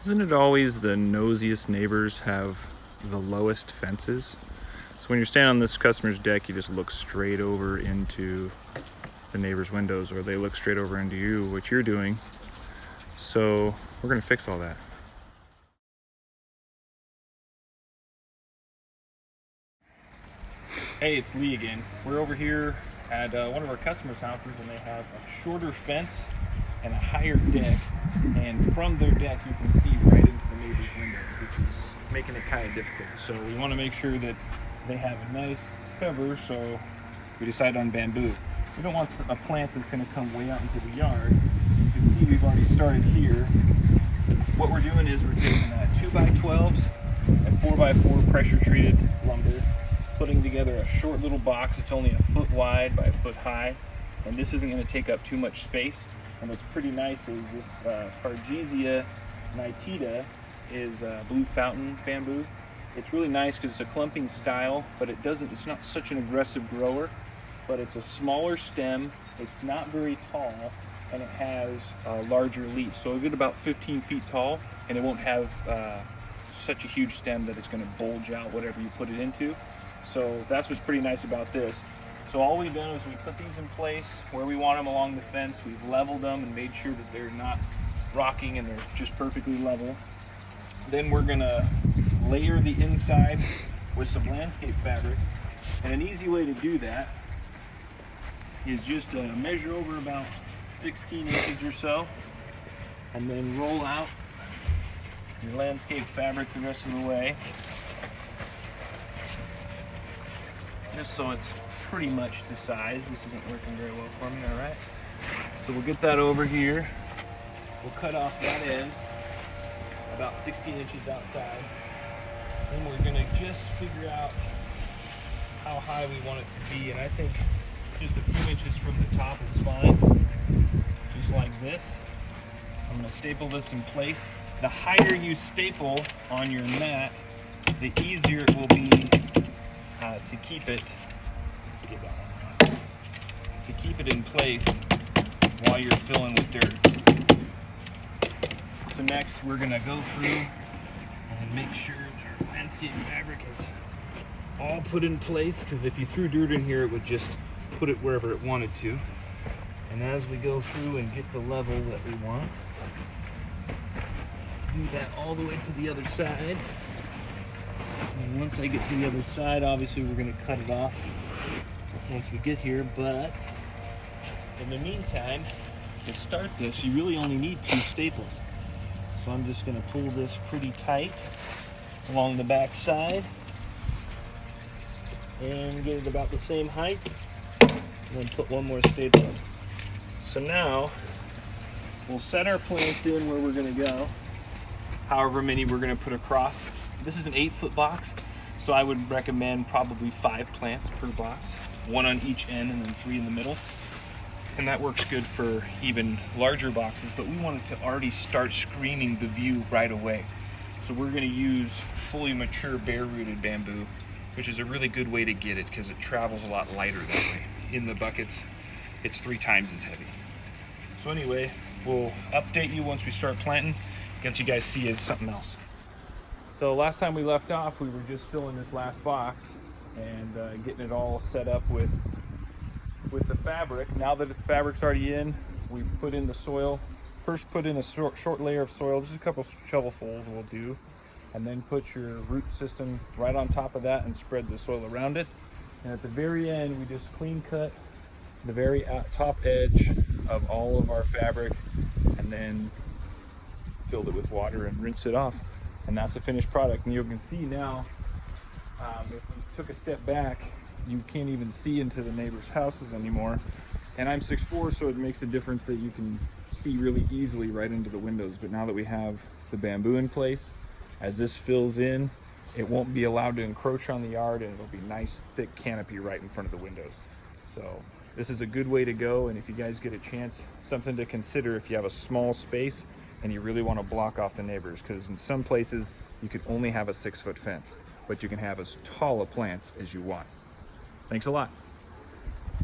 Isn't it always the nosiest neighbors have the lowest fences? So when you're standing on this customer's deck, you just look straight over into the neighbor's windows, or they look straight over into you, what you're doing. So we're gonna fix all that. Hey, it's Lee again. We're over here at one of our customers' houses, and they have a shorter fence and a higher deck, and from their deck you can see right into the neighbor's windows, which is making it kind of difficult. So we want to make sure that they have a nice cover, so we decided on bamboo. We don't want a plant that's going to come way out into the yard. You can see we've already started here. What we're doing is we're taking 2x12s and 4x4 pressure treated lumber, putting together a short little box. It's only a foot wide by a foot high, and this isn't going to take up too much space. And what's pretty nice is this Pargesia nitida is blue fountain bamboo. It's really nice because it's a clumping style, but it's not such an aggressive grower, but it's a smaller stem, it's not very tall, and it has larger leaves. So it'll get about 15 feet tall, and it won't have such a huge stem that it's going to bulge out whatever you put it into. So that's what's pretty nice about this. So all we've done is we put these in place where we want them along the fence. We've leveled them and made sure that they're not rocking and they're just perfectly level. Then we're gonna layer the inside with some landscape fabric. And an easy way to do that is just measure over about 16 inches or so, and then roll out your landscape fabric the rest of the way, just so it's pretty much to size. This isn't working very well for me, all right? So we'll get that over here. We'll cut off that end, about 16 inches outside. Then we're gonna just figure out how high we want it to be, and I think just a few inches from the top is fine, just like this. I'm gonna staple this in place. The higher you staple on your mat, the easier it will be to keep it. To keep it in place while you're filling with dirt. So next we're gonna go through and make sure that our landscape fabric is all put in place, because if you threw dirt in here, it would just put it wherever it wanted to. And as we go through and get the level that we want, do that all the way to the other side. And once I get to the other side, obviously we're gonna cut it off once we get here, but in the meantime, to start this, you really only need 2 staples. So I'm just going to pull this pretty tight along the back side and get it about the same height, and then put one more staple in. So now we'll set our plants in where we're going to go, however many we're going to put across. This is an 8-foot box, so I would recommend probably 5 plants per box, 1 on each end and then 3 in the middle. And that works good for even larger boxes, but we wanted to already start screening the view right away. So we're going to use fully mature bare-rooted bamboo, which is a really good way to get it because it travels a lot lighter that way. In the buckets, it's 3 times as heavy. So anyway, we'll update you once we start planting, get you guys see something else. So last time we left off, we were just filling this last box and getting it all set up with the fabric. Now that the fabric's already in, we put in the soil. First put in a short layer of soil, just a couple shovelfuls will do, and then put your root system right on top of that and spread the soil around it. And at the very end, we just clean cut the very top edge of all of our fabric and then filled it with water and rinse it off. And that's the finished product. And you can see now, if we took a step back, you can't even see into the neighbors' houses anymore. And I'm 6'4", so it makes a difference that you can see really easily right into the windows. But now that we have the bamboo in place, as this fills in, it won't be allowed to encroach on the yard, and it'll be nice thick canopy right in front of the windows. So this is a good way to go, and if you guys get a chance, something to consider if you have a small space and you really want to block off the neighbors, because in some places you could only have a 6-foot fence, but you can have as tall a plants as you want. Thanks a lot.